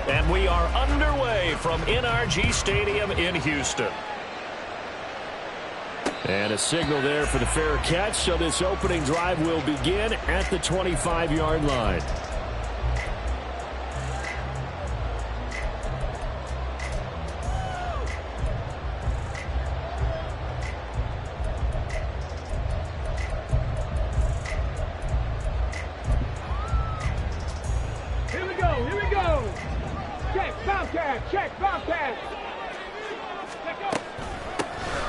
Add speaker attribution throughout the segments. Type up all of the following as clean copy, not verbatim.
Speaker 1: And we are underway from NRG Stadium in Houston. And a signal there for the fair catch, so this opening drive will begin at the 25-yard line.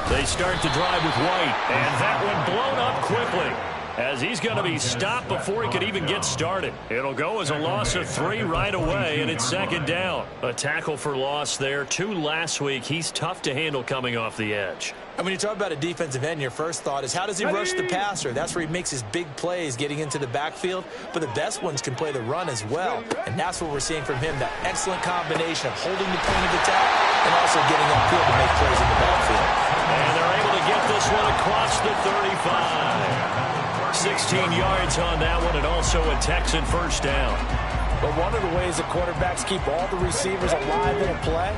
Speaker 1: They start the drive with White, and that one blown up quickly as he's going to be stopped before he could even get started. It'll go as a loss of 3 right away, and it's second down. A tackle for loss there. 2 last week. He's tough to handle coming off the edge.
Speaker 2: And when you talk about a defensive end, your first thought is how does he rush the passer? That's where he makes his big plays getting into the backfield. But the best ones can play the run as well. And that's what we're seeing from him, that excellent combination of holding the point of attack and also getting upfield to make plays in the backfield.
Speaker 1: And they're able to get this one across the 35. 16 yards on that one, and also a Texan first down.
Speaker 2: But one of the ways that quarterbacks keep all the receivers alive in a play,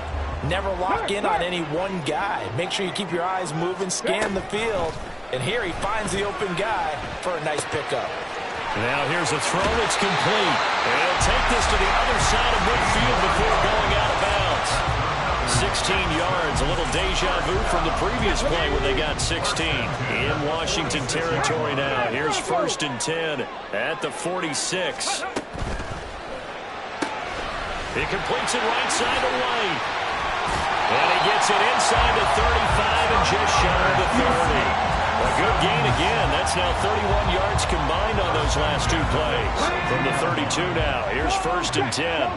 Speaker 2: never lock in on any one guy. Make sure you keep your eyes moving, scan the field. And here he finds the open guy for a nice pickup.
Speaker 1: Now here's a throw that's complete. And he'll take this to the other side of midfield before going out of bounds. 16 yards, a little deja vu from the previous play when they got 16. In Washington territory now. Here's 1st and 10 at the 46. He completes it right side to White. And he gets it inside the 35 and just shy of the 30. A good gain again. That's now 31 yards combined on those last 2 plays. From the 32 now. Here's 1st and 10.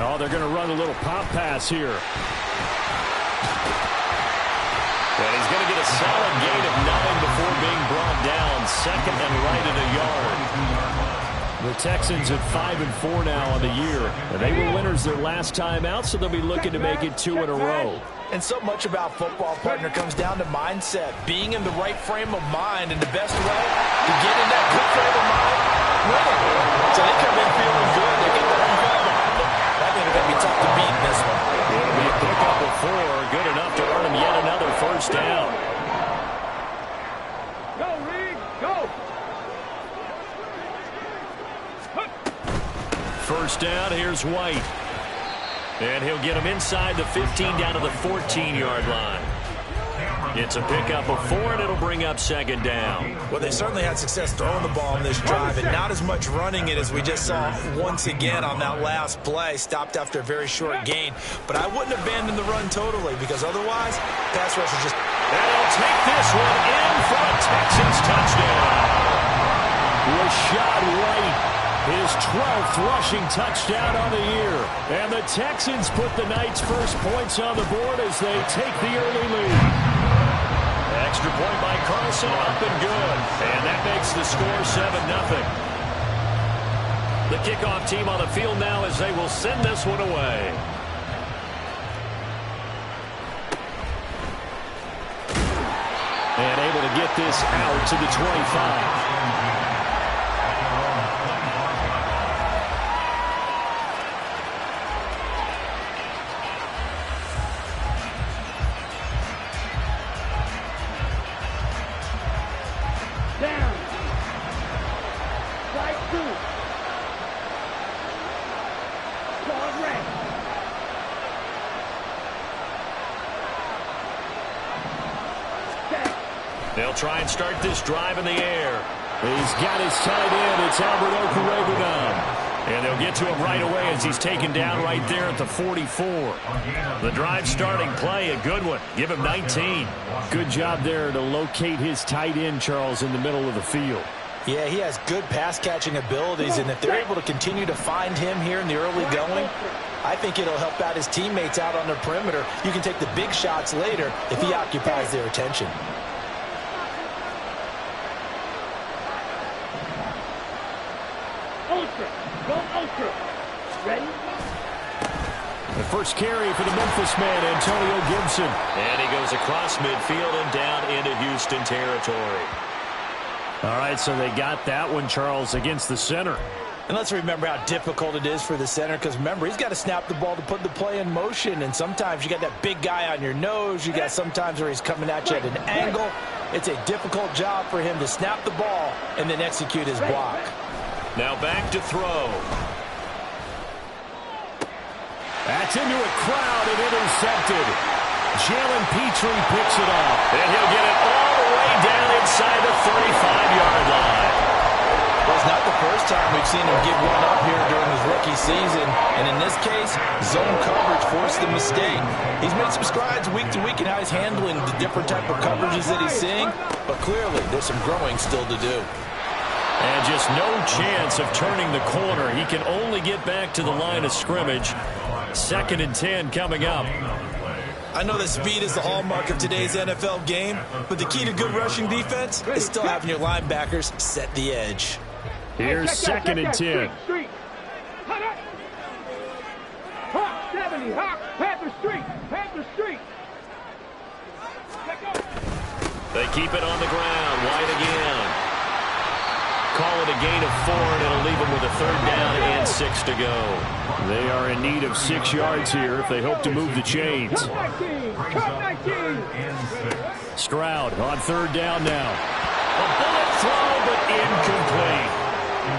Speaker 1: Oh, they're going to run a little pop pass here. And he's going to get a solid gain of 9 before being brought down. 2nd and right at a yard. The Texans at 5-4 now on the year. And they were winners their last time out, so they'll be looking to make it 2 in a row.
Speaker 2: And so much about football, partner, comes down to mindset. Being in the right frame of mind, and the best way to get in that good frame of mind, winning. So they come in feeling good. They get their own crowd behind them. I think they're going to be tough to beat in this one.
Speaker 1: It'll be a pickup of 4. Good enough to earn him yet another first down.
Speaker 3: Go, Reed, go!
Speaker 1: First down, here's White. And he'll get him inside the 15 down to the 14-yard line. It's a pickup of 4, and it'll bring up 2nd down.
Speaker 2: Well, they certainly had success throwing the ball in this drive, and not as much running it as we just saw once again on that last play. Stopped after a very short gain. But I wouldn't abandon the run totally, because otherwise, pass rush is just...
Speaker 1: And he'll take this one in for a Texans touchdown. Rashad White. His 12th rushing touchdown on the year. And the Texans put the Knights' first points on the board as they take the early lead. Extra point by Carlson, up and good. And that makes the score 7-0. The kickoff team on the field now as they will send this one away. And able to get this out to the 25. They'll try and start this drive in the air. He's got his tight end. It's Albert Okwuegbunam. And they'll get to him right away as he's taken down right there at the 44. The drive starting play, a good one. Give him 19. Good job there to locate his tight end, Charles, in the middle of the field.
Speaker 2: Yeah, he has good pass-catching abilities, and if they're able to continue to find him here in the early going, I think it'll help out his teammates out on the perimeter. You can take the big shots later if he occupies their attention.
Speaker 3: Ready?
Speaker 1: The first carry for the Memphis man, Antonio Gibson. And he goes across midfield and down into Houston territory. All right, so they got that one, Charles, against the center.
Speaker 2: And let's remember how difficult it is for the center, because remember, he's got to snap the ball to put the play in motion, and sometimes you got that big guy on your nose. You got sometimes where he's coming at you at an angle. It's a difficult job for him to snap the ball and then execute his block.
Speaker 1: Now back to throw. That's into a crowd and intercepted. Jalen Petrie picks it off, and he'll get it all the way down inside the 35-yard line.
Speaker 2: Well, it's not the first time we've seen him give one up here during his rookie season. And in this case, zone coverage forced the mistake. He's made some strides week to week in how he's handling the different type of coverages that he's seeing. But clearly, there's some growing still to do.
Speaker 1: And just no chance of turning the corner. He can only get back to the line of scrimmage. 2nd and 10 coming up.
Speaker 2: I know that speed is the hallmark of today's NFL game, but the key to good rushing defense is still having your linebackers set the edge.
Speaker 1: Here's 2nd and 10. They keep it on the ground. Wide again. Call it a gain of 4, and it'll leave them with a 3rd down and 6 to go. They are in need of 6 yards here if they hope to move the chains. Stroud on 3rd down now. A bullet throw, but incomplete.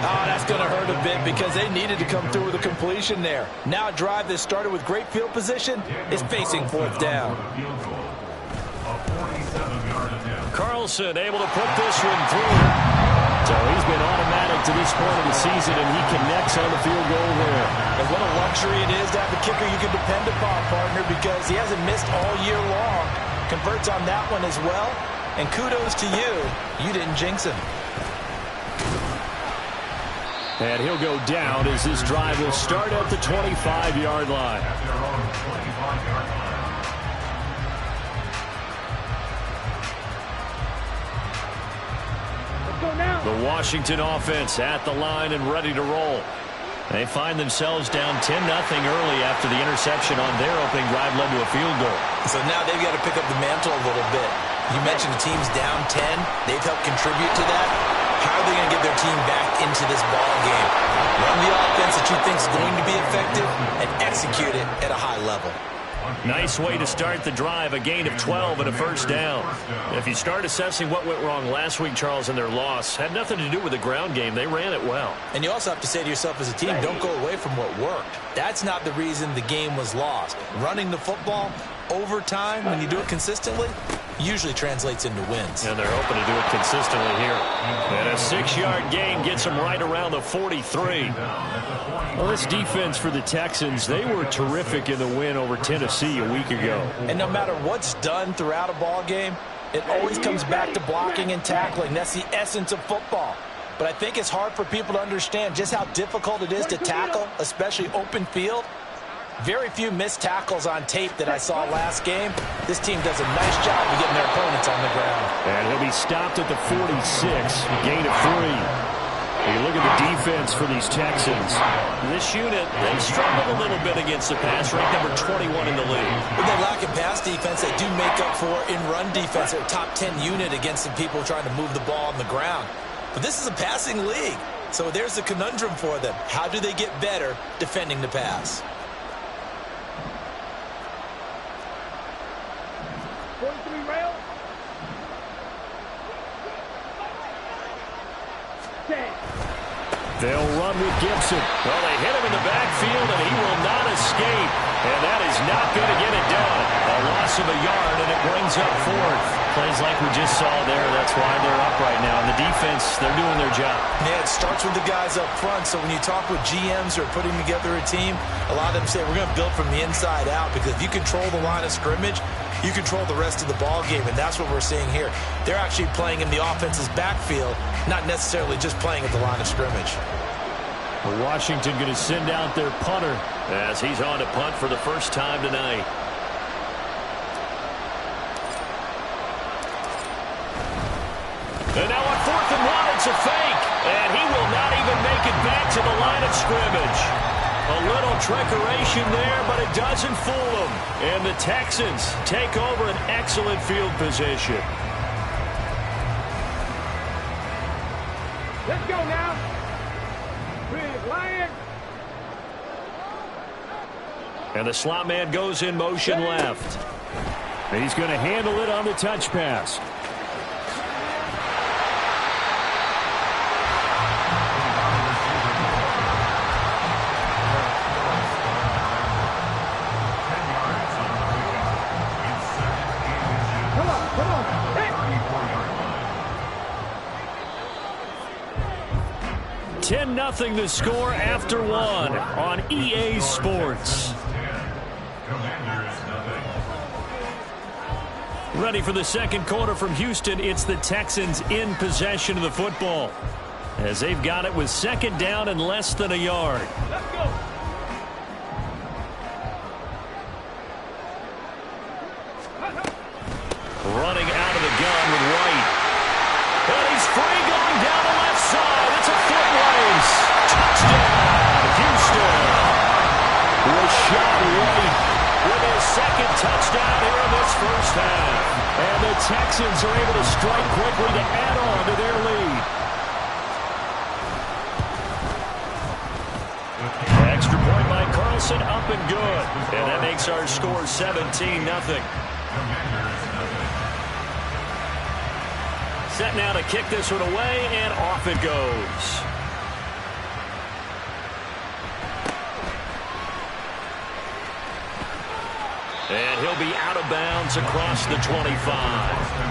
Speaker 2: Oh, that's going to hurt a bit because they needed to come through with a completion there. Now a drive that started with great field position is facing 4th down.
Speaker 1: Carlson able to put this one through. So he's been automatic to this point of the season, and he connects on the field goal there.
Speaker 2: And what a luxury it is to have a kicker you can depend upon, partner, because he hasn't missed all year long. Converts on that one as well. And kudos to you. You didn't jinx him.
Speaker 1: And he'll go down as this drive will start at the 25-yard line. The Washington offense at the line and ready to roll. They find themselves down 10-0 early after the interception on their opening drive led to a field goal.
Speaker 2: So now they've got to pick up the mantle a little bit. You mentioned the team's down 10. They've helped contribute to that. How are they going to get their team back into this ball game? Run the offense that you think is going to be effective and execute it at a high level.
Speaker 1: Nice way to start the drive, a gain of 12 and a 1st down. If you start assessing what went wrong last week, Charles, in their loss, had nothing to do with the ground game. They ran it well.
Speaker 2: And you also have to say to yourself as a team, don't go away from what worked. That's not the reason the game was lost. Running the football over time, when you do it consistently, usually translates into wins.
Speaker 1: And they're hoping to do it consistently here. And a 6-yard gain gets them right around the 43. Well, this defense for the Texans, they were terrific in the win over Tennessee a week ago.
Speaker 2: And no matter what's done throughout a ball game, it always comes back to blocking and tackling. That's the essence of football. But I think it's hard for people to understand just how difficult it is to tackle, especially open field. Very few missed tackles on tape that I saw last game. This team does a nice job of getting their opponents on the ground.
Speaker 1: And he'll be stopped at the 46, gain of 3. You look at the defense for these Texans. This unit, they struggled a little bit against the pass, ranked number 21 in the league.
Speaker 2: When they lack in pass defense, they do make up for in run defense. They're a top 10 unit against the people trying to move the ball on the ground. But this is a passing league. So there's the conundrum for them. How do they get better defending the pass?
Speaker 3: 43 rail. 10.
Speaker 1: They'll run with Gibson. Well, they hit him in the backfield, and he will not escape. And that is not going to get it done. A loss of a yard, and it brings up 4th. Plays like we just saw there. That's why they're up right now. And the defense, they're doing their job.
Speaker 2: Yeah, it starts with the guys up front. So when you talk with GMs who are putting together a team, a lot of them say, we're going to build from the inside out. Because if you control the line of scrimmage, you control the rest of the ball game. And that's what we're seeing here. They're actually playing in the offense's backfield, not necessarily just playing at the line of scrimmage.
Speaker 1: Washington going to send out their punter as he's on to punt for the first time tonight. And now on 4th and 1, it's a fake. And he will not even make it back to the line of scrimmage. A little trickeration there, but it doesn't fool them. And the Texans take over an excellent field position.
Speaker 3: Let's go now. Big Lion.
Speaker 1: And the slot man goes in motion left. He's going to handle it on the touch pass.
Speaker 3: Come on. Hey.
Speaker 1: 10-0 the score after one on EA Sports. Ready for the second quarter from Houston. It's the Texans in possession of the football as they've got it with second down and less than a yard.
Speaker 3: Let's go.
Speaker 1: Running out of the gun with White. And he's free going down the left side. It's a foot race. Touchdown, Houston. Rashad White with his second touchdown here in this first half. And the Texans are able to strike quickly to add on to their lead. Extra point by Carlson, up and good. And that makes our score 17-0. Set now to kick this one away, and off it goes. And he'll be out of bounds across the 25.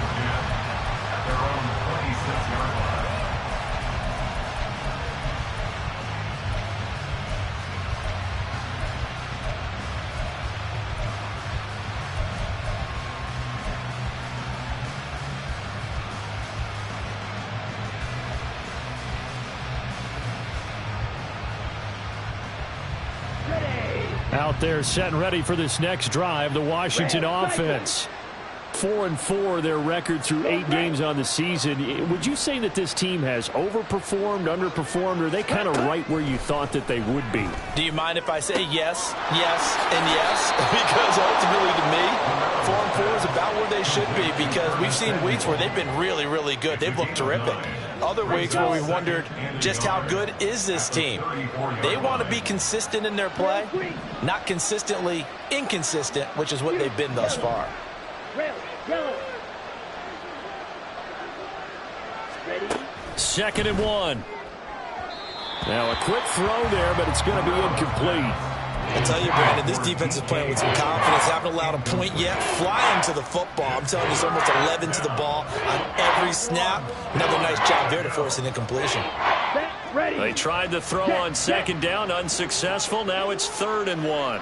Speaker 1: Out there set and ready for this next drive, the Washington offense. 4-4 their record through 8 games on the season. Would you say that this team has overperformed, underperformed, or are they kind of right where you thought that they would be?
Speaker 2: Do you mind if I say yes, yes, and yes? Because ultimately to me, 4-4 is about where they should be, because we've seen weeks where they've been really, really good. They've looked terrific. Other weeks where we've wondered just how good is this team. They want to be consistent in their play, not consistently inconsistent, which is what they've been thus far.
Speaker 1: Second and 1. Now a quick throw there, but it's going to be incomplete.
Speaker 2: I tell you, Brandon, this defense is playing with some confidence. Haven't allowed a point yet. Flying to the football. I'm telling you, it's almost 11 to the ball on every snap. Another nice job there to force an incompletion.
Speaker 1: They tried to throw on second down, unsuccessful. Now it's 3rd and 1.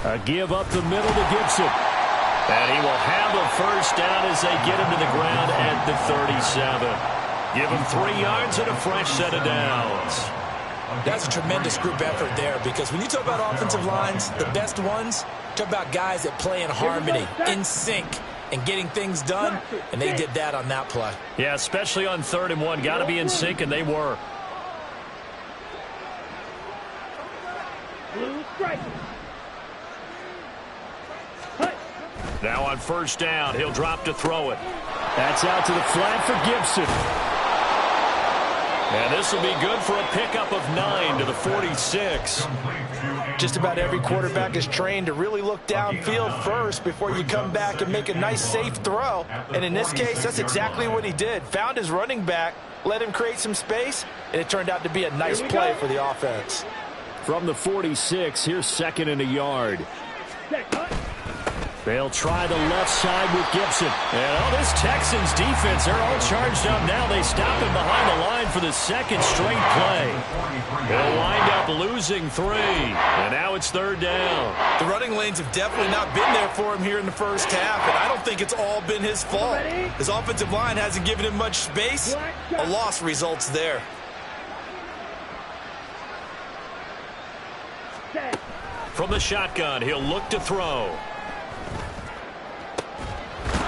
Speaker 1: A give up the middle to Gibson. And he will have a first down as they get him to the ground at the 37. Give him 3 yards and a fresh set of downs.
Speaker 2: That's a tremendous group effort there, because when you talk about offensive lines, the best ones, talk about guys that play in harmony, in sync, and getting things done, and they did that on that play.
Speaker 1: Yeah, especially on 3rd and 1. Got to be in sync, and they were.
Speaker 3: Blue strike.
Speaker 1: Now on first down, he'll drop to throw it. That's out to the flat for Gibson. And this will be good for a pickup of 9 to the 46.
Speaker 2: Just about every quarterback is trained to really look downfield first before you come back and make a nice, safe throw. And in this case, that's exactly what he did. Found his running back, let him create some space, and it turned out to be a nice play for the offense.
Speaker 1: From the 46, here's 2nd and a yard. They'll try the left side with Gibson. And this Texans defense, they're all charged up now. They stop him behind the line for the 2nd straight play. They'll wind up losing 3. And now it's 3rd down.
Speaker 2: The running lanes have definitely not been there for him here in the first half, and I don't think it's all been his fault. His offensive line hasn't given him much space. A loss results there.
Speaker 1: From the shotgun, he'll look to throw.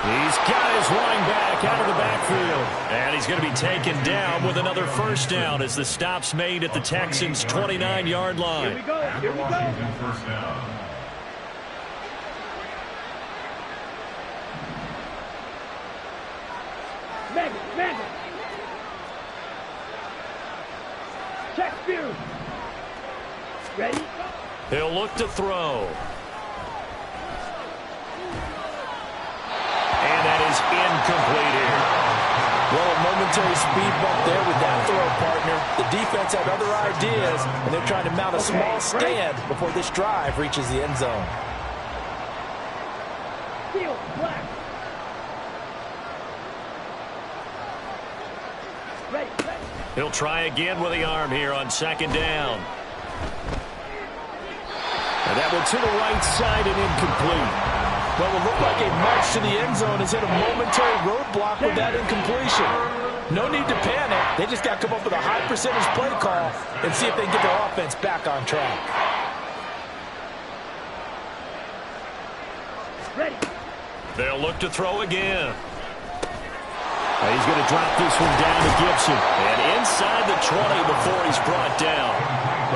Speaker 1: He's got his running back out of the backfield. And he's going to be taken down with another first down as the stop's made at the Texans' 29-yard line.
Speaker 3: Here we go. Here we go. Check view. Ready?
Speaker 1: He'll look to throw. And that is incomplete here.
Speaker 2: Well, a momentary speed bump there with that throw, partner. The defense had other ideas, and they're trying to mount a small stand before this drive reaches the end zone.
Speaker 3: Field black. Ready.
Speaker 1: He'll try again with the arm here on second down. And that one to the right side and incomplete.
Speaker 2: Well, it looked like a march to the end zone has hit a momentary roadblock with that incompletion. No need to panic. They just got to come up with a high percentage play call and see if they can get their offense back on track.
Speaker 3: Ready.
Speaker 1: They'll look to throw again. He's going to drop this one down to Gibson. And inside the 20 before he's brought down.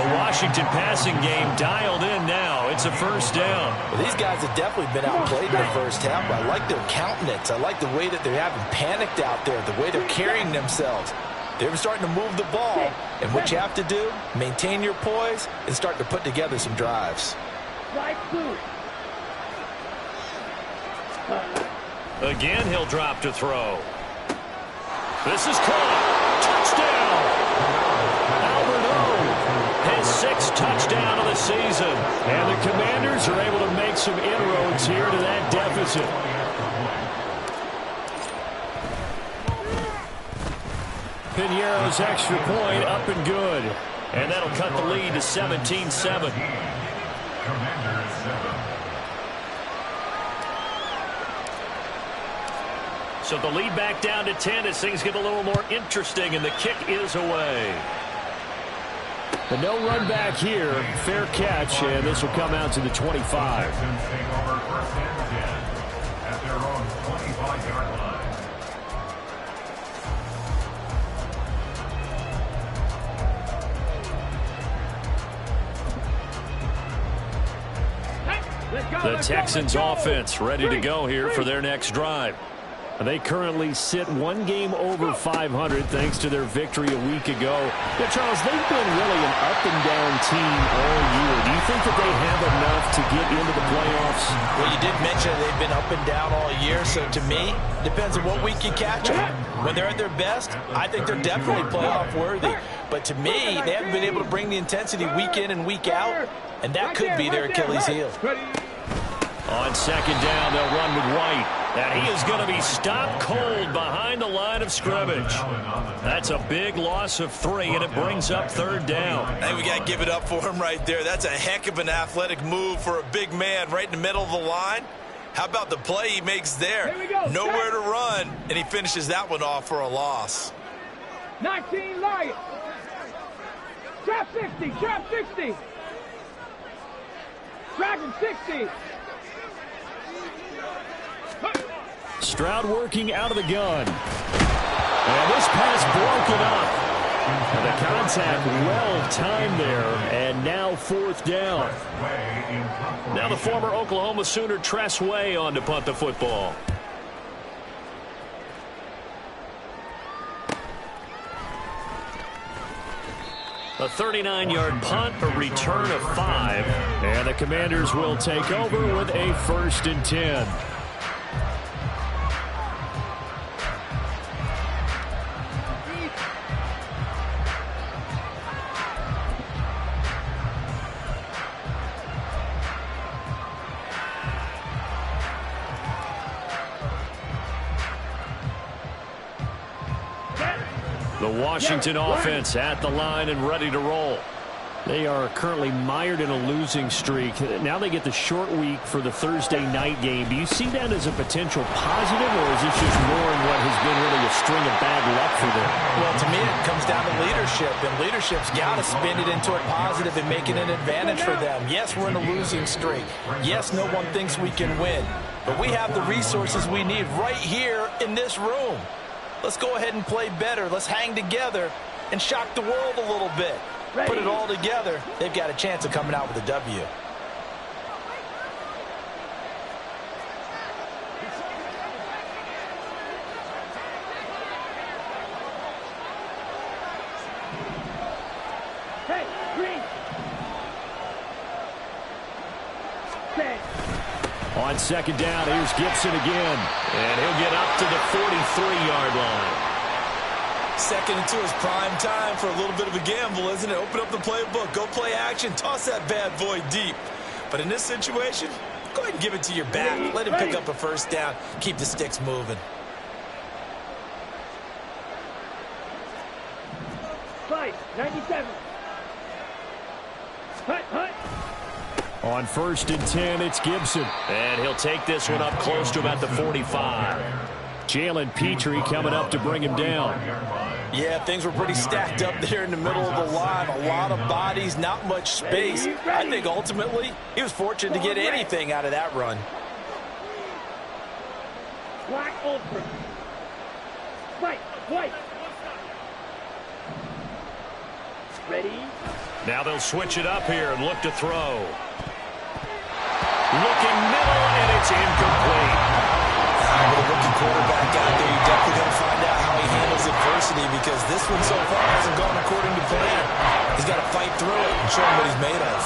Speaker 1: The Washington passing game dialed in now. It's a first down.
Speaker 2: Well, these guys have definitely been outplayed in the first half, but I like their countenance. I like the way that they haven't panicked out there, the way they're carrying themselves. They're starting to move the ball. And what you have to do, maintain your poise and start to put together some drives.
Speaker 3: Right blue.
Speaker 1: Again, he'll drop to throw. This is caught. Touchdown. Albert O. His 6th touchdown of the season. And the Commanders are able to make some inroads here to that deficit. Piñeiro's extra point up and good. And that'll cut the lead to 17-7. So the lead back down to 10 as things get a little more interesting, and the kick is away. But no run back here. Fair catch, and this will come out to the 25. The Texans offense ready to go here for their next drive. They currently sit one game over 500 thanks to their victory a week ago. Yeah, Charles, they've been really an up-and-down team all year. Do you think that they have enough to get into the playoffs?
Speaker 2: Well, you did mention they've been up and down all year, so to me, depends on what week you catch them. When they're at their best, I think they're definitely playoff worthy. But to me, they haven't been able to bring the intensity week in and week out, and that could be their Achilles heel.
Speaker 1: On second down, they'll run with White. And he is going to be stopped cold behind the line of scrimmage. That's a big loss of 3, and it brings up third down.
Speaker 2: I think we got to give it up for him right there. That's a heck of an athletic move for a big man right in the middle of the line. How about the play he makes there? Nowhere to run, and he finishes that one off for a loss.
Speaker 3: 19 Lions. Trap 60, trap 60. Dragon 60.
Speaker 1: Stroud working out of the gun. And this pass broken up. And the contact well timed there. And now fourth down. Now the former Oklahoma Sooner Tress Way on to punt the football. A 39-yard punt, a return of 5. And the Commanders will take over with a 1st and 10. The Washington offense at the line and ready to roll. They are currently mired in a losing streak. Now they get the short week for the Thursday night game. Do you see that as a potential positive, or is this just more in what has been really a string of bad luck for them?
Speaker 2: Well, to me, it comes down to leadership, and leadership's got to spin it into a positive and make it an advantage for them. Yes, we're in a losing streak. Yes, no one thinks we can win, but we have the resources we need right here in this room. Let's go ahead and play better. Let's hang together and shock the world a little bit. Put it all together. They've got a chance of coming out with a W.
Speaker 1: On second down, here's Gibson again. And he'll get up to the 43-yard line.
Speaker 2: Second and 2 is prime time for a little bit of a gamble, isn't it? Open up the playbook, go play action, toss that bad boy deep. But in this situation, go ahead and give it to your back. Let him pick up a first down. Keep the sticks moving.
Speaker 3: Fight, 97. Hut, hut.
Speaker 1: On 1st and 10, it's Gibson. And he'll take this one up close to about the 45. Jalen Petrie coming up to bring him down.
Speaker 2: Yeah, things were pretty stacked up there in the middle of the line. A lot of bodies, not much space. I think ultimately he was fortunate to get anything out of that run.
Speaker 3: Black ultra. Fight, white. Ready?
Speaker 1: Now they'll switch it up here and look to throw. Looking middle, and it's incomplete.
Speaker 2: With a rookie quarterback out there, you're definitely going to find out how he handles adversity, because this one so far hasn't gone according to plan. He's got to fight through it and show him what he's made of.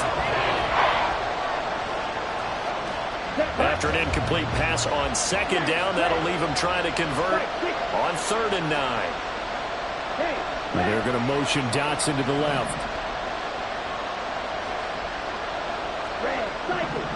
Speaker 1: After an incomplete pass on second down, that'll leave him trying to convert on 3rd and 9. They're going to motion Dotson to the left.
Speaker 3: Red, cycle.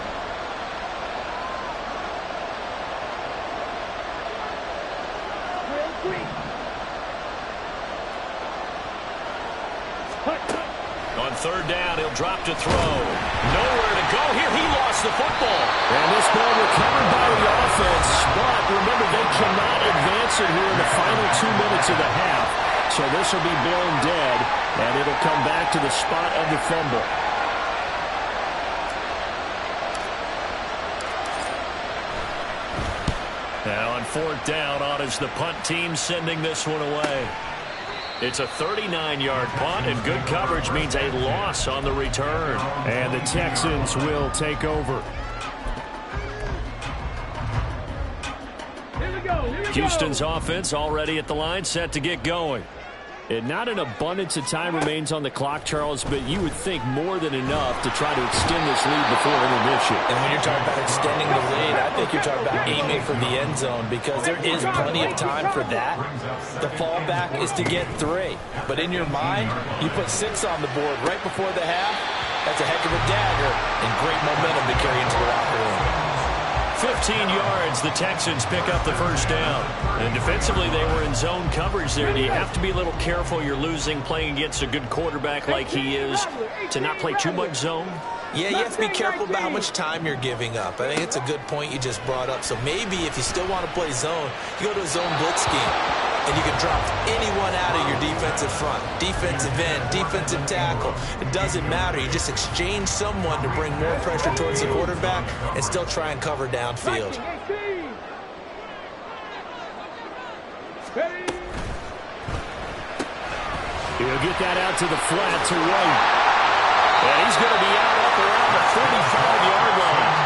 Speaker 1: On 3rd down, he'll drop to throw. Nowhere to go here. He lost the football. And this ball recovered by the offense. But remember, they cannot advance it here in the final 2 minutes of the half. So this will be blown dead, and it'll come back to the spot of the fumble. Now on 4th down, on is the punt team sending this one away. It's a 39-yard punt, and good coverage means a loss on the return. And the Texans will take over.
Speaker 3: Here we go.
Speaker 1: Houston's offense already at the line, set to get going. And not an abundance of time remains on the clock, Charles, but you would think more than enough to try to extend this lead before intermission.
Speaker 2: And when you're talking about extending the lead, I think you're talking about aiming for the end zone, because there is plenty of time for that. The fallback is to get 3. But in your mind, you put 6 on the board right before the half. That's a heck of a dagger and great momentum to carry into the locker room.
Speaker 1: 15 yards, the Texans pick up the first down. And defensively, they were in zone coverage there. Do you have to be a little careful? You're losing, playing against a good quarterback like he is, to not play too much zone?
Speaker 2: Yeah, you have to be careful about how much time you're giving up. I think it's a good point you just brought up. So maybe if you still want to play zone, you go to a zone blitz scheme, and you can drop anyone out of your defensive front, defensive end, defensive tackle. It doesn't matter. You just exchange someone to bring more pressure towards the quarterback and still try and cover downfield.
Speaker 1: He'll get that out to the flat to White. And he's going to be out up around the 45-yard line.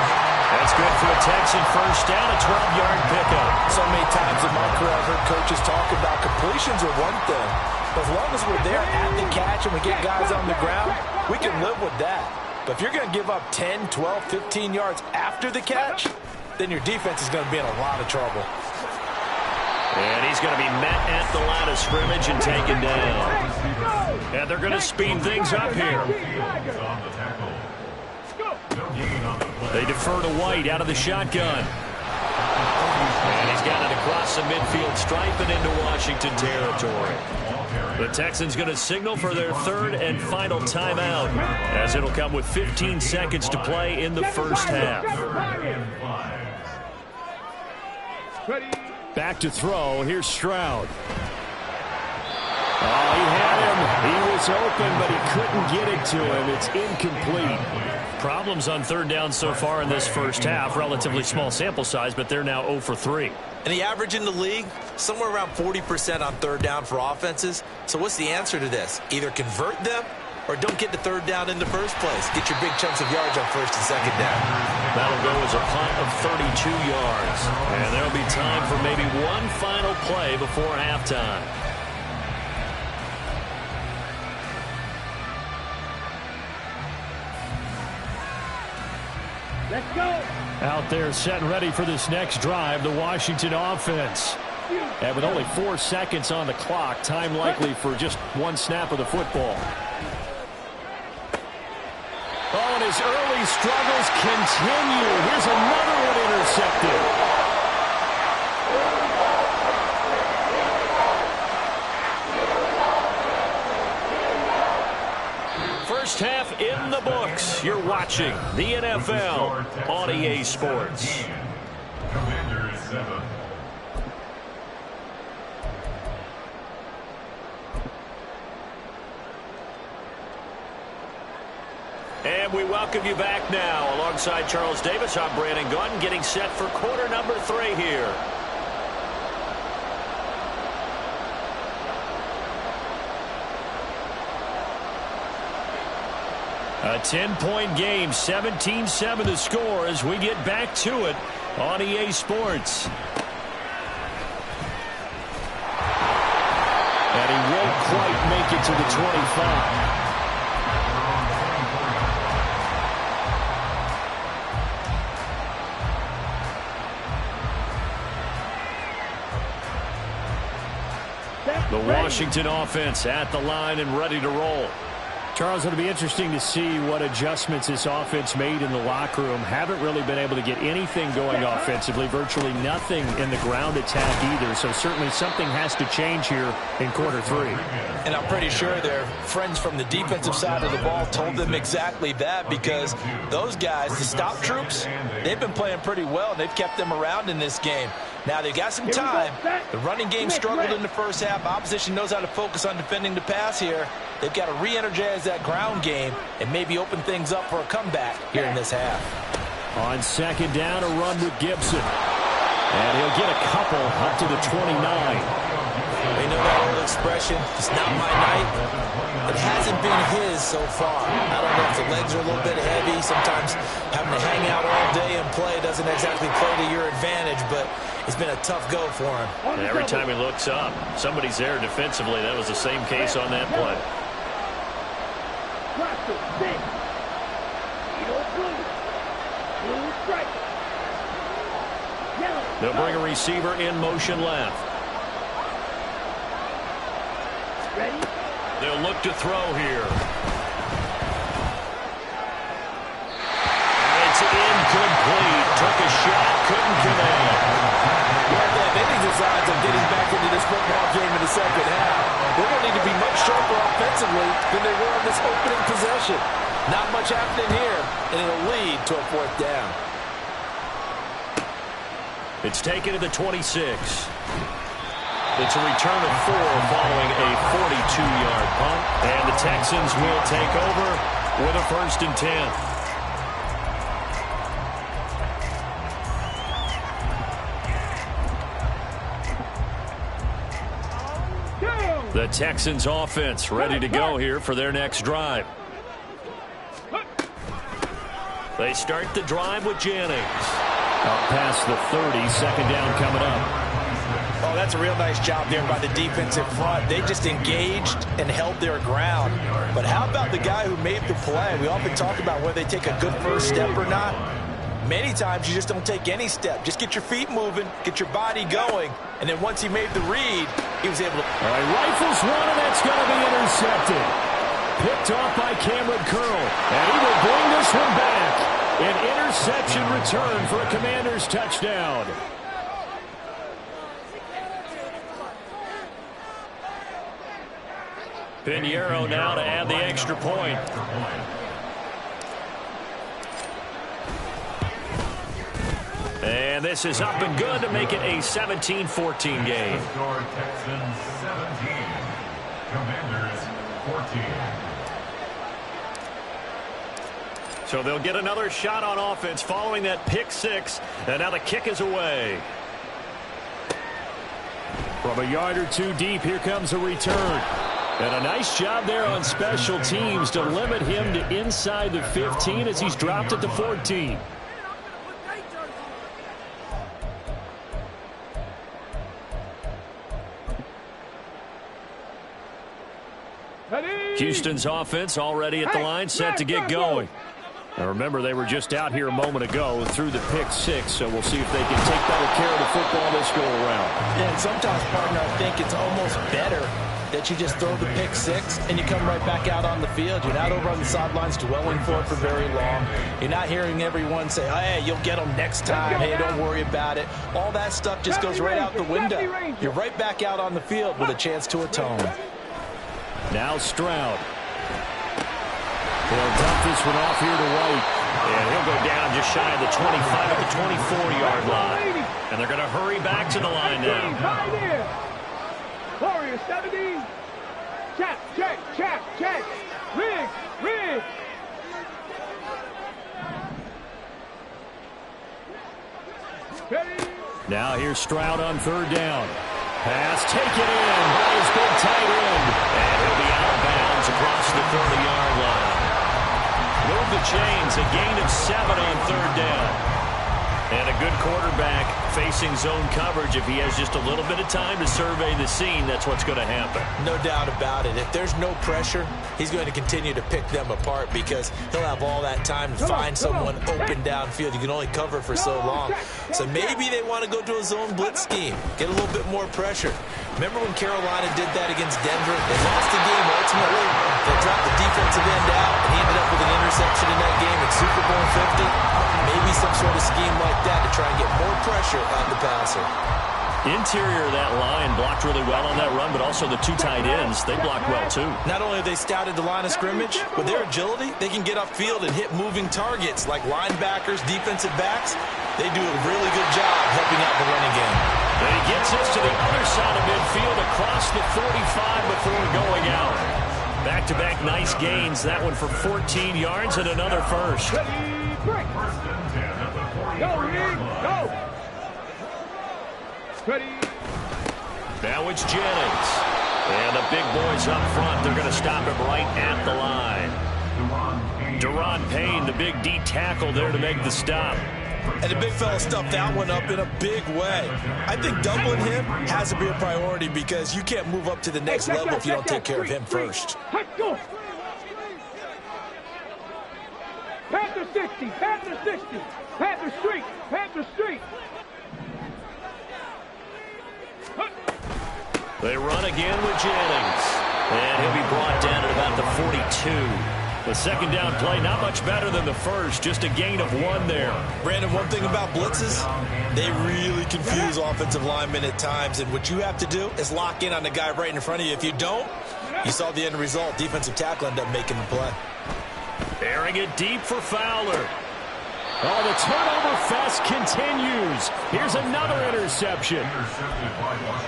Speaker 1: That's good for a Texan first down, a 12-yard pickup.
Speaker 2: So many times in my career I've heard coaches talk about completions are one thing. But as long as we're there at the catch and we get guys on the ground, we can live with that. But if you're going to give up 10, 12, 15 yards after the catch, then your defense is going to be in a lot of trouble.
Speaker 1: And he's going to be met at the line of scrimmage and taken down. And they're going to speed things up here. They defer to White out of the shotgun. And he's got it across the midfield stripe and into Washington territory. The Texans going to signal for their 3rd and final timeout, as it'll come with 15 seconds to play in the first half. Back to throw. Here's Stroud. Oh, he had him. He was open, but he couldn't get it to him. It's incomplete. Problems on 3rd down so far in this first half. Relatively small sample size, but they're now 0 for 3.
Speaker 2: And the average in the league, somewhere around 40% on 3rd down for offenses. So what's the answer to this? Either convert them or don't get the 3rd down in the first place. Get your big chunks of yards on 1st and 2nd down.
Speaker 1: That'll go as a punt of 32 yards. And there'll be time for maybe one final play before halftime.
Speaker 3: Let's go.
Speaker 1: Out there set and ready for this next drive, the Washington offense. And with only 4 seconds on the clock, time likely for just one snap of the football. Oh, and his early struggles continue. Here's another one intercepted. First half in the books. You're watching the NFL on EA Sports.
Speaker 4: Commanders 7.
Speaker 1: And we welcome you back now. Alongside Charles Davis, I'm Brandon Gunn, getting set for quarter number 3 here. A 10-point game, 17-7 the score as we get back to it on EA Sports. And he won't quite make it to the 25. The Washington offense at the line and ready to roll. Charles, it'll be interesting to see what adjustments this offense made in the locker room. Haven't really been able to get anything going offensively, virtually nothing in the ground attack either. So certainly something has to change here in quarter 3.
Speaker 2: And I'm pretty sure their friends from the defensive side of the ball told them exactly that, because those guys, the stop troops, they've been playing pretty well, and they've kept them around in this game. Now, they've got some time. The running game struggled in the first half. Opposition knows how to focus on defending the pass here. They've got to re-energize that ground game and maybe open things up for a comeback here in this half.
Speaker 1: On second down, a run with Gibson. And he'll get a couple up to the 29.
Speaker 2: They know that old expression, it's not my night. It hasn't been his so far. I don't know if the legs are a little bit heavy. Sometimes having to hang out all day and play doesn't exactly play to your advantage, but it's been a tough go for him.
Speaker 1: And every time he looks up, somebody's there defensively. That was the same case on that play. They'll bring a receiver in motion left.
Speaker 3: Ready?
Speaker 1: They'll look to throw here. It's incomplete. Took a shot, couldn't connect.
Speaker 2: Well, they have any designs of getting back into this football game in the second half. They're going to need to be much sharper offensively than they were in this opening possession. Not much happening here, and it'll lead to a 4th down.
Speaker 1: It's taken to the 26. It's a return of 4 following a 42-yard punt. And the Texans will take over with a 1st and 10. The Texans offense ready to go here for their next drive. They start the drive with Jennings. Up past the 30, 2nd down coming up.
Speaker 2: Oh, that's a real nice job there by the defensive front. They just engaged and held their ground. But how about the guy who made the play? We often talk about whether they take a good first step or not. Many times you just don't take any step. Just get your feet moving, get your body going, and then once he made the read, he was able to...
Speaker 1: All right, rifles one, and that's going to be intercepted. Picked off by Cameron Curl, and he will bring this one back. An interception return for a Commanders touchdown. Pinheiro now to add the extra point. And this is up and good to make it a 17-14 game.
Speaker 4: Texans 17, Commanders 14.
Speaker 1: So they'll get another shot on offense following that pick 6. And now the kick is away. From a yard or 2 deep, here comes a return. And a nice job there on special teams to limit him to inside the 15 as he's dropped at the 14. Houston's offense already at the line, set to get going. Now remember, they were just out here a moment ago through the pick six, so we'll see if they can take better care of the football this go-around.
Speaker 2: Yeah, and sometimes, partner, I think it's almost better that you just throw the pick six and you come right back out on the field. You're not over on the sidelines dwelling for it for very long. You're not hearing everyone say, hey, you'll get them next time. Hey, don't worry about it. All that stuff just goes right out the window. You're right back out on the field with a chance to atone.
Speaker 1: Now Stroud. He'll dump this one off here to White. And he'll go down just shy of the 25 at the 24-yard line. And they're going to hurry back to the line now.
Speaker 3: Warrior 70. Check, check, check, check. Rig, rig. Ready.
Speaker 1: Now here's Stroud on third down. Pass taken in by his big tight end. And he'll be out of bounds across the 30-yard line. Move the chains, a gain of 7 on third down. And a good quarterback facing zone coverage. If he has just a little bit of time to survey the scene, that's what's going to happen.
Speaker 2: No doubt about it. If there's no pressure, he's going to continue to pick them apart because he'll have all that time to find someone open downfield. You can only cover for so long. So maybe they want to go to a zone blitz scheme, get a little bit more pressure. Remember when Carolina did that against Denver? They lost the game ultimately. They dropped the defensive end out, and he ended up with an interception in that game at Super Bowl 50. Maybe some sort of scheme like that to try and get more pressure on the passer.
Speaker 1: Interior of that line blocked really well on that run, but also the two tight ends, they blocked well too.
Speaker 2: Not only have they scouted the line of scrimmage, with their agility, they can get upfield and hit moving targets like linebackers, defensive backs. They do a really good job helping out the running game.
Speaker 1: And he gets this to the other side of midfield across the 45 before going out. Back-to-back nice gains. That one for 14 yards and another first.
Speaker 3: Ready, break. Go, Reed, go. Ready.
Speaker 1: Now it's Jennings. And the big boys up front, they're going to stop him right at the line. Deron Payne, the big D tackle there to make the stop.
Speaker 2: And the big fella stuffed that one up in a big way. I think doubling him has to be a priority because you can't move up to the next level if you don't take care of him first.
Speaker 3: Let's go. Panther 60, Panther 60, Panther Street, Panther Street.
Speaker 1: They run again with Jennings. And he'll be brought down at about the 42. The second down play, not much better than the first. Just a gain of 1 there.
Speaker 2: Brandon, one thing about blitzes, they really confuse offensive linemen at times. And what you have to do is lock in on the guy right in front of you. If you don't, you saw the end result. Defensive tackle ended up making the play.
Speaker 1: Airing it deep for Fowler. Oh, the turnover fest continues. Here's another interception.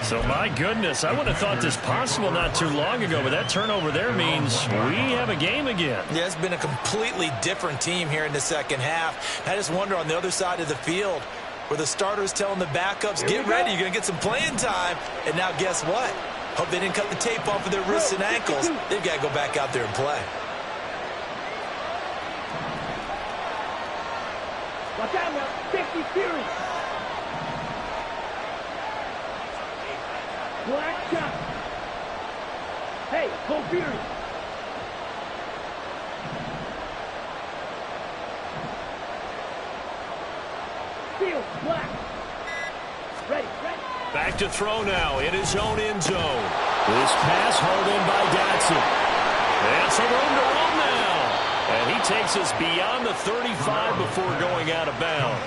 Speaker 1: So, my goodness, I would have thought this possible not too long ago, but that turnover there means we have a game again.
Speaker 2: Yeah, it's been a completely different team here in the second half. I just wonder on the other side of the field where the starters telling the backups, get ready, you're going to get some playing time. And now guess what? Hope they didn't cut the tape off of their wrists and ankles. They've got to go back out there and play.
Speaker 3: Watch out now, 50 Fury. Black shot. Hey, go Fury. Field, black. Ready, ready.
Speaker 1: Back to throw now in his own end zone. This pass hauled in by Dotson. And some room to run now. And he takes us beyond the 35 before going out of bounds.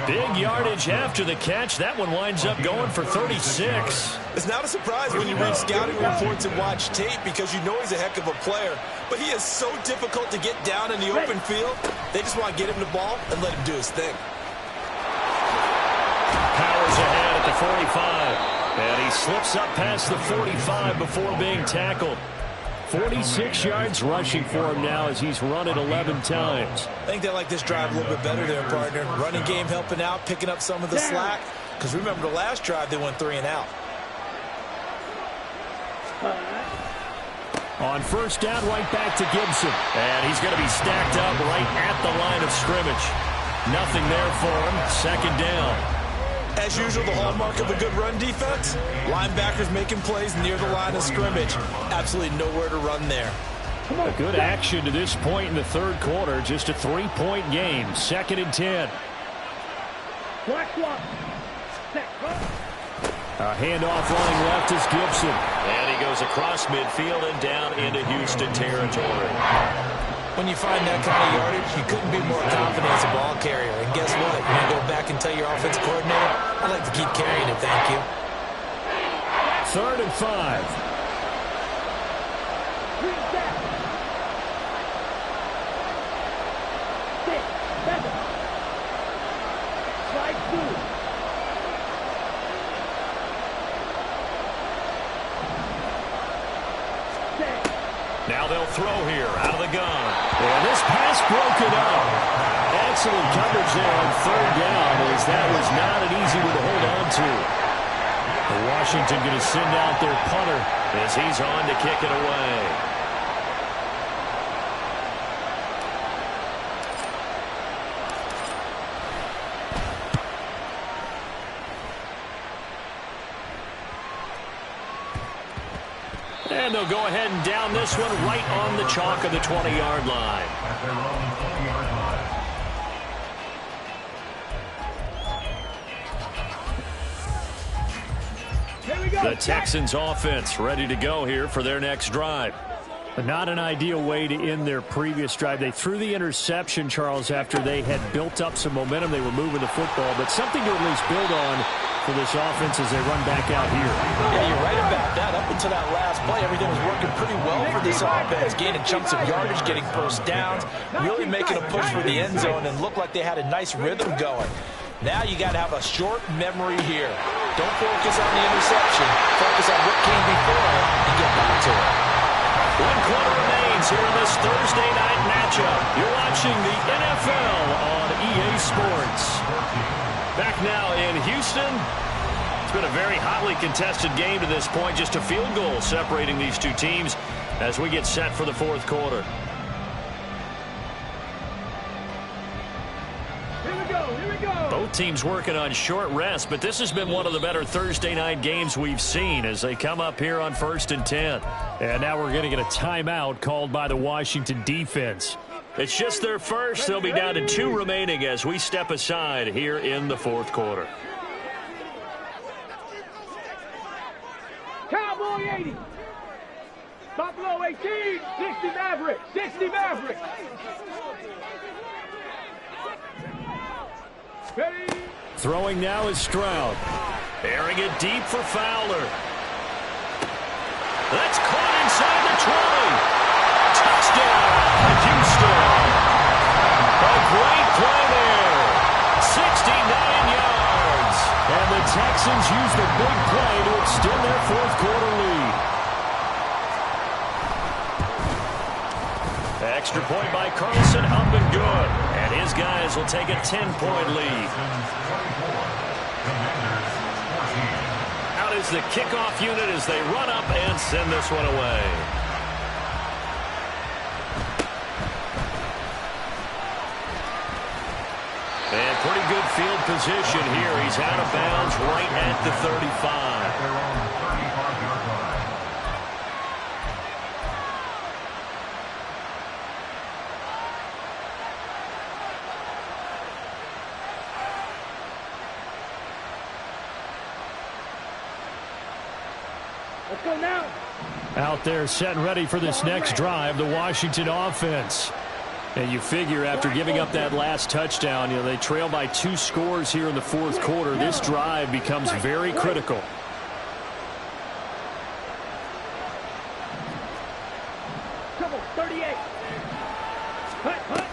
Speaker 1: Big yardage after the catch. That one winds up going for 36.
Speaker 2: It's not a surprise when you read scouting reports and watch tape because you know he's a heck of a player. But he is so difficult to get down in the open field. They just want to get him the ball and let him do his thing.
Speaker 1: Powers ahead at the 45. And he slips up past the 45 before being tackled. 46 yards rushing for him now as he's run it 11 times.
Speaker 2: I think they like this drive a little bit better there, partner. Running game helping out, picking up some of the slack. Because remember the last drive, they went 3 and out.
Speaker 1: On first down, right back to Gibson. And he's going to be stacked up right at the line of scrimmage. Nothing there for him. Second down.
Speaker 2: As usual, the hallmark of a good run defense, linebackers making plays near the line of scrimmage. Absolutely nowhere to run there.
Speaker 1: A good action to this point in the third quarter. Just a 3-point game. 2nd and 10. A handoff running left is Gibson.
Speaker 5: And he goes across midfield and down into Houston territory.
Speaker 2: When you find that kind of yardage, you couldn't be more confident as a ball carrier. And guess what? You're going to go back and tell your offensive coordinator, I'd like to keep carrying it, thank you.
Speaker 1: 3rd and 5. Now they'll throw here out of the gun. And this pass broken up. Excellent coverage there on 3rd down, as that was not an easy one to hold on to. Washington going to send out their punter as he's on to kick it away. And they'll go ahead and down this one right on the chalk of the 20-yard line.
Speaker 4: At their own 20-yard line.
Speaker 3: Here we go.
Speaker 1: The Texans offense ready to go here for their next drive. But not an ideal way to end their previous drive. They threw the interception, Charles, after they had built up some momentum. They were moving the football, but something to at least build on for this offense as they run back out here.
Speaker 2: Yeah, you're right about that. Up until that last play, everything was working pretty well for this offense. Gaining chunks of yardage, getting first downs, really making a push for the end zone, and looked like they had a nice rhythm going. Now you got to have a short memory here. Don't focus on the interception. Focus on what came before it and get back to it.
Speaker 1: 1 quarter remains here in this Thursday night matchup. You're watching the NFL on EA Sports. Back now in Houston. It's been a very hotly contested game to this point. Just a field goal separating these two teams as we get set for the 4th quarter.
Speaker 3: Here we go.
Speaker 1: Both teams working on short rest, but this has been one of the better Thursday night games we've seen as they come up here on 1st and 10. And now we're going to get a timeout called by the Washington defense. It's just their first. They'll be down to 2 remaining as we step aside here in the 4th quarter.
Speaker 3: Cowboy 80. Buffalo 18. 60 Maverick. 60 Maverick. Ready.
Speaker 1: Throwing now is Stroud. Airing it deep for Fowler. That's caught inside the 20. Touchdown, Houston. A great play there. 69 yards. And the Texans use the big play to extend their 4th quarter lead. Extra point by Carlson, up and good. And his guys will take a 10-point lead. Out is the kickoff unit as they run up and send this one away. And pretty good field position here. He's out of bounds right at the 35.
Speaker 4: Their own 35-yard line.
Speaker 3: Let's go now.
Speaker 1: Out there set and ready for this next drive, the Washington offense. And you figure after giving up that last touchdown, they trail by 2 scores here in the 4th quarter. This drive becomes very critical.
Speaker 3: Come on, 38. Hut.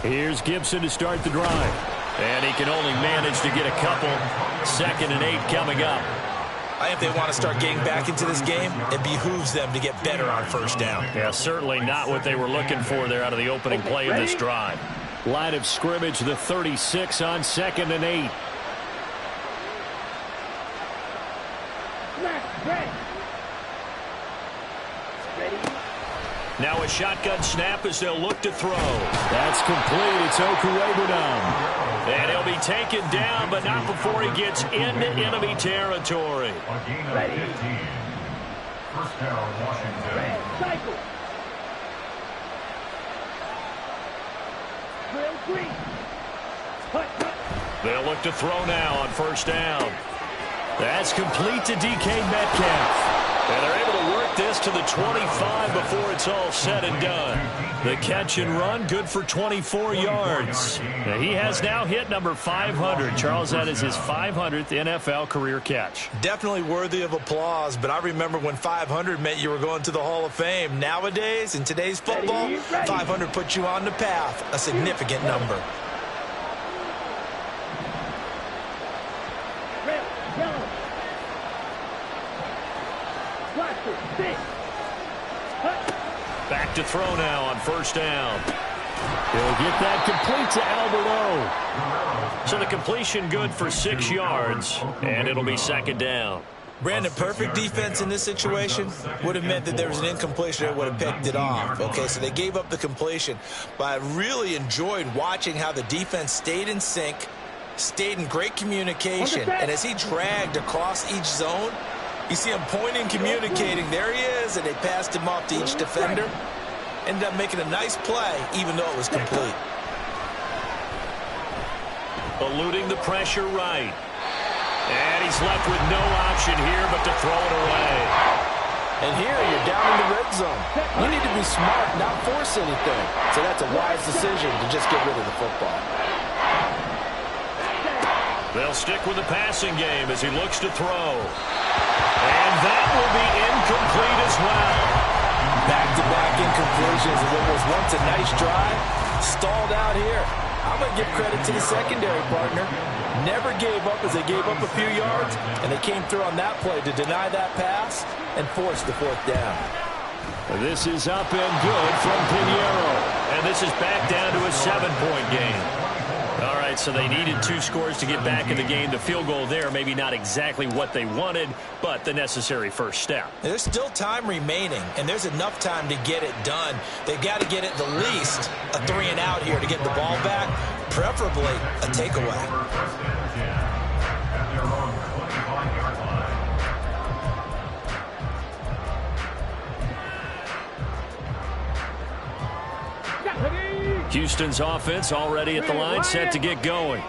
Speaker 1: Here's Gibson to start the drive. And he can only manage to get a couple. 2nd and 8 coming up.
Speaker 2: I think they want to start getting back into this game. It behooves them to get better on first down.
Speaker 1: Yeah, certainly not what they were looking for there out of the opening play of this drive. Line of scrimmage, the 36 on 2nd and 8. Now a shotgun snap as they'll look to throw. That's complete. It's Okuwebunam. And he'll be taken down, but not before he gets into enemy territory.
Speaker 4: A gain of 15. First down, Washington.
Speaker 3: Cycle.
Speaker 1: They'll look to throw now on first down. That's complete to DK Metcalf. And they're able to work this to the 25 before it's all said and done. The catch and run, good for 24 yards. Now, he has now hit number 500. Charles, that is his 500th NFL career catch.
Speaker 2: Definitely worthy of applause, but I remember when 500 meant you were going to the Hall of Fame. Nowadays, in today's football, 500 puts you on the path, a significant number.
Speaker 1: Back to throw now on first down. He'll get that complete to Albert O. So the completion good for 6 yards, and it'll be second down.
Speaker 2: Brandon, perfect defense in this situation would have meant that there was an incompletion that would have picked it off. Okay, so they gave up the completion. But I really enjoyed watching how the defense stayed in sync, stayed in great communication. And as he dragged across each zone, you see him pointing, communicating. There he is, and they passed him off to each defender. Ended up making a nice play, even though it was complete.
Speaker 1: Eluding the pressure right. And he's left with no option here but to throw it away.
Speaker 6: And here you're down in the red zone. You need to be smart, not force anything. So that's a wise decision to just get rid of the football.
Speaker 1: They'll stick with the passing game as he looks to throw. And that will be incomplete as well.
Speaker 6: Back-to-back incompletions of what was once a nice drive. Stalled out here. I'm going to give credit to the secondary partner. Never gave up as they gave up a few yards, and they came through on that play to deny that pass and force the fourth down.
Speaker 1: This is up and good from Pinheiro. And this is back down to a 7-point game. All right, so they needed 2 scores to get back in the game. The field goal there, maybe not exactly what they wanted, but the necessary first step.
Speaker 2: There's still time remaining, and there's enough time to get it done. They've got to get it the least a 3-and-out here to get the ball back, preferably a takeaway.
Speaker 1: Houston's offense already at the line, set to get going.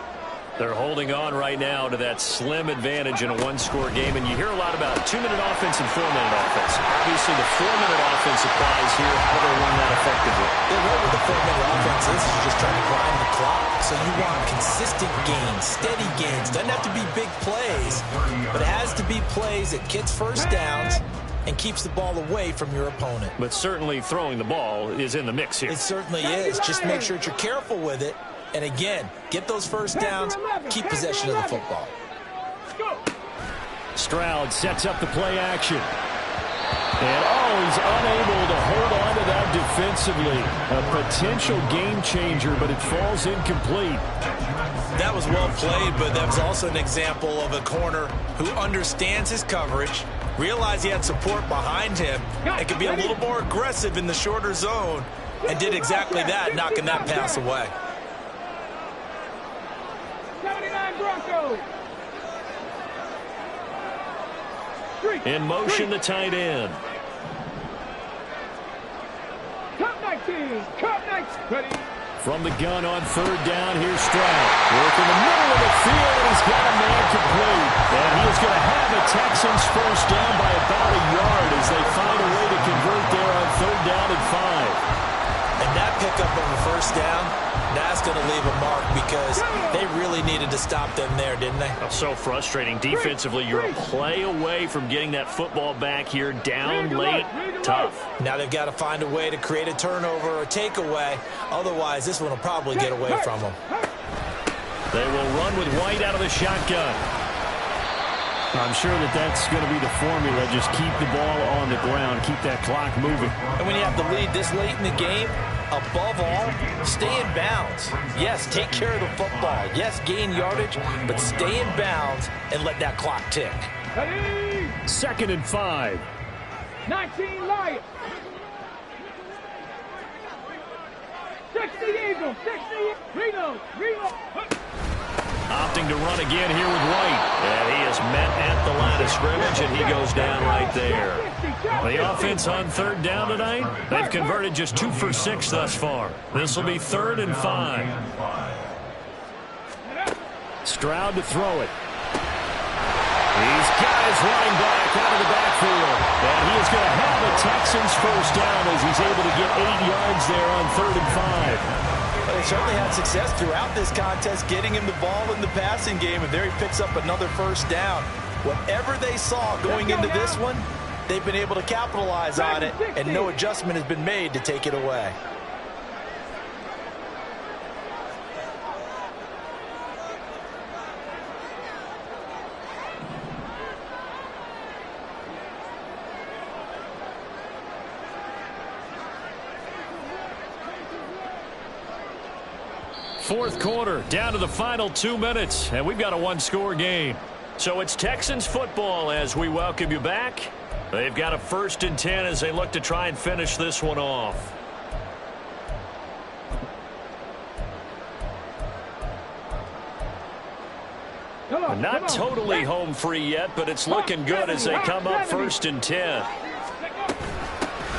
Speaker 1: They're holding on right now to that slim advantage in a 1-score game, and you hear a lot about 2-minute offense and 4-minute offense. Obviously, the 4-minute offense applies here. How do they run that effectively?
Speaker 2: They're right with the 4-minute offense. This is just trying to grind the clock. So you want consistent gains, steady gains. Doesn't have to be big plays, but it has to be plays that gets first downs and keeps the ball away from your opponent.
Speaker 1: But certainly throwing the ball is in the mix here.
Speaker 2: It certainly is. Just make sure that you're careful with it. And again, get those first downs, keep possession of the football.
Speaker 1: Stroud sets up the play action. And, he's unable to hold on to that defensively. A potential game changer, but it falls incomplete.
Speaker 2: That was well played, but that was also an example of a corner who understands his coverage, realized he had support behind him, and could be a little more aggressive in the shorter zone, and did exactly that, knocking that pass away.
Speaker 3: 79 Broncos.
Speaker 1: In motion, the tight end.
Speaker 3: Cup 19. Cup 19. Ready.
Speaker 1: From the gun on 3rd down, here's Stroud. Work in the middle of the field, and he's got a man complete. And he is going to have the Texans first down by about a yard as they find a way to convert there on 3rd down and 5.
Speaker 2: And that pickup of a first down, that's going to leave a mark because they really needed to stop them there, didn't they?
Speaker 1: So frustrating. Defensively, you're a play away from getting that football back here, down late, tough.
Speaker 2: Now they've got to find a way to create a turnover or a takeaway. Otherwise, this one will probably get away from them.
Speaker 1: They will run with White out of the shotgun. I'm sure that's going to be the formula. Just keep the ball on the ground, keep that clock moving.
Speaker 6: And when you have the lead this late in the game, above all, stay in bounds. Yes, take care of the football. Yes, gain yardage, but stay in bounds and let that clock tick.
Speaker 1: 2nd and 5.
Speaker 3: 19 Lions. 60 Eagles. 60 Reno.
Speaker 1: Opting to run again here with White. And he is met at the line of scrimmage, and he goes down right there. The offense on 3rd down tonight, they've converted just 2 for 6 thus far. This will be 3rd and 5. Stroud to throw it. These guys running back out of the backfield. And he is going to have the Texans first down as he's able to get 8 yards there on 3rd and 5.
Speaker 6: Well, they certainly had success throughout this contest getting him the ball in the passing game, and there he picks up another first down. Whatever they saw going into this one, they've been able to capitalize on it, and no adjustment has been made to take it away.
Speaker 1: Fourth quarter, down to the final 2 minutes, and we've got a one-score game. So it's Texans football as we welcome you back. They've got a 1st and 10 as they look to try and finish this one off. Not totally home free yet, but it's looking good as they come up 1st and 10.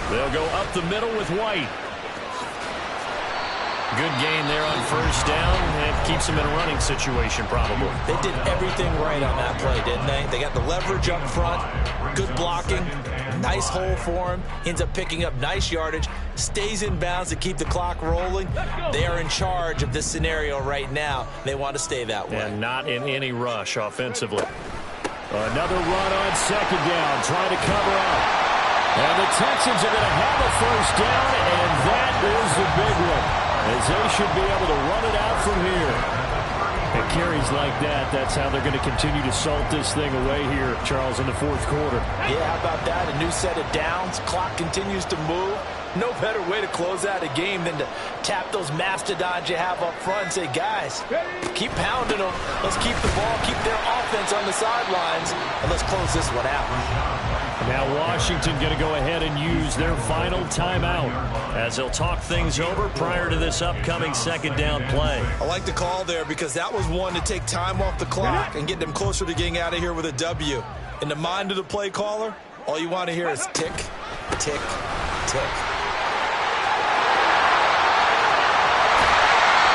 Speaker 1: They'll go up the middle with White. Good gain there on 1st down. It keeps them in a running situation, probably.
Speaker 6: They did everything right on that play, didn't they? They got the leverage up front, good blocking, nice hole for him. Ends up picking up nice yardage, stays in bounds to keep the clock rolling. They are in charge of this scenario right now. They want to stay that way.
Speaker 1: And not in any rush offensively. Another run on 2nd down, trying to cover up. And the Texans are going to have a 1st down, and that is the big one, as they should be able to run it out from here. And carries like that, that's how they're going to continue to salt this thing away here, Charles, in the 4th quarter.
Speaker 6: Yeah, how about that? A new set of downs. Clock continues to move. No better way to close out a game than to tap those mastodons you have up front and say, guys, keep pounding them. Let's keep the ball, keep their offense on the sidelines, and let's close this one out.
Speaker 1: Now Washington going to go ahead and use their final timeout as they'll talk things over prior to this upcoming 2nd down play.
Speaker 6: I like the call there because that was one to take time off the clock and get them closer to getting out of here with a W. In the mind of the play caller, all you want to hear is tick, tick, tick.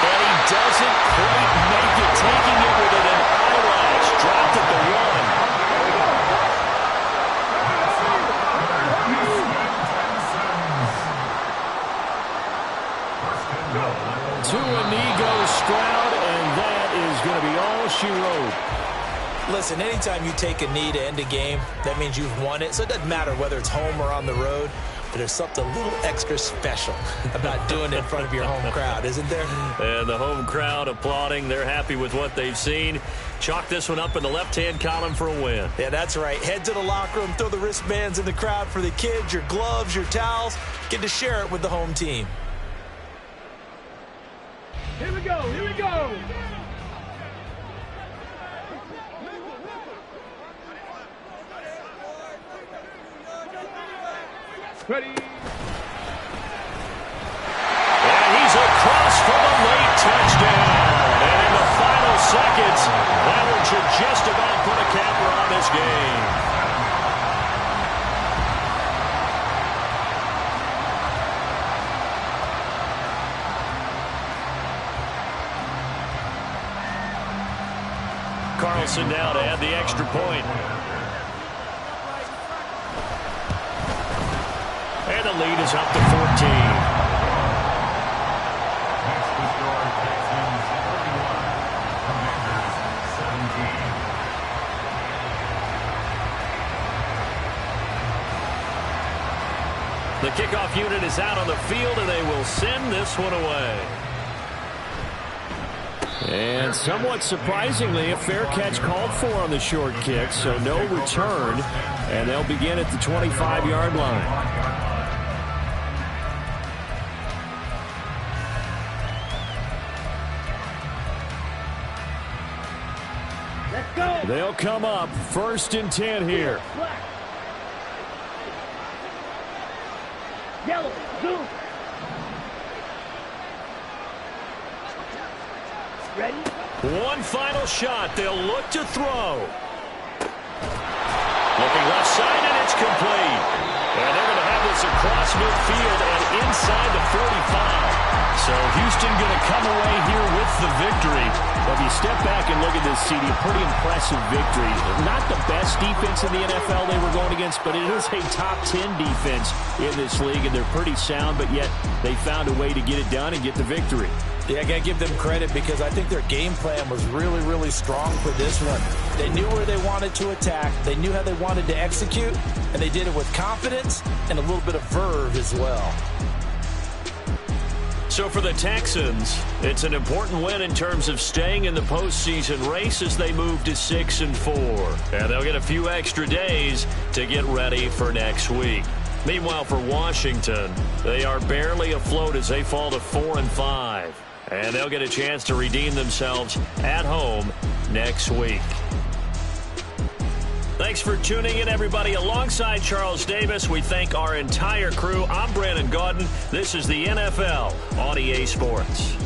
Speaker 1: And he doesn't quite make it, taking it within an eyelash. Dropped at the 1. To Inigo Stroud, and that is going to be all she wrote.
Speaker 6: Listen, anytime you take a knee to end a game, that means you've won it. So it doesn't matter whether it's home or on the road, but there's something a little extra special about doing it in front of your home crowd, isn't there?
Speaker 1: And the home crowd applauding. They're happy with what they've seen. Chalk this one up in the left-hand column for a win.
Speaker 6: Yeah, that's right. Head to the locker room, throw the wristbands in the crowd for the kids, your gloves, your towels. Get to share it with the home team.
Speaker 3: Here we go, here we go. Ready.
Speaker 1: And he's across for the late touchdown. And in the final seconds, that one should just about put a capper on this game. Carlson now to add the extra point. And the lead is up to 14.
Speaker 4: Next to score, Texans 31, Commanders 17.
Speaker 1: The kickoff unit is out on the field, and they will send this one away. And somewhat surprisingly, a fair catch called for on the short kick, so no return, and they'll begin at the 25-yard line.
Speaker 3: Let's go.
Speaker 1: They'll come up 1st and 10 here.
Speaker 3: Black. Yellow. Zoom. Ready?
Speaker 1: One final shot. They'll look to throw. Looking left side, and it's complete. And they're going to have this across midfield and inside the 45. So Houston going to come away here with the victory. But if you step back and look at this, CD, a pretty impressive victory. Not the best defense in the NFL they were going against, but it is a top 10 defense in this league, and they're pretty sound, but yet they found a way to get it done and get the victory.
Speaker 6: Yeah, I got to give them credit because I think their game plan was really, really strong for this one. They knew where they wanted to attack. They knew how they wanted to execute, and they did it with confidence and a little bit of verve as well.
Speaker 5: So for the Texans, it's an important win in terms of staying in the postseason race as they move to 6-4. And they'll get a few extra days to get ready for next week. Meanwhile, for Washington, they are barely afloat as they fall to 4-5. And they'll get a chance to redeem themselves at home next week. Thanks for tuning in, everybody. Alongside Charles Davis, we thank our entire crew. I'm Brandon Gaudin. This is the NFL on EA Sports.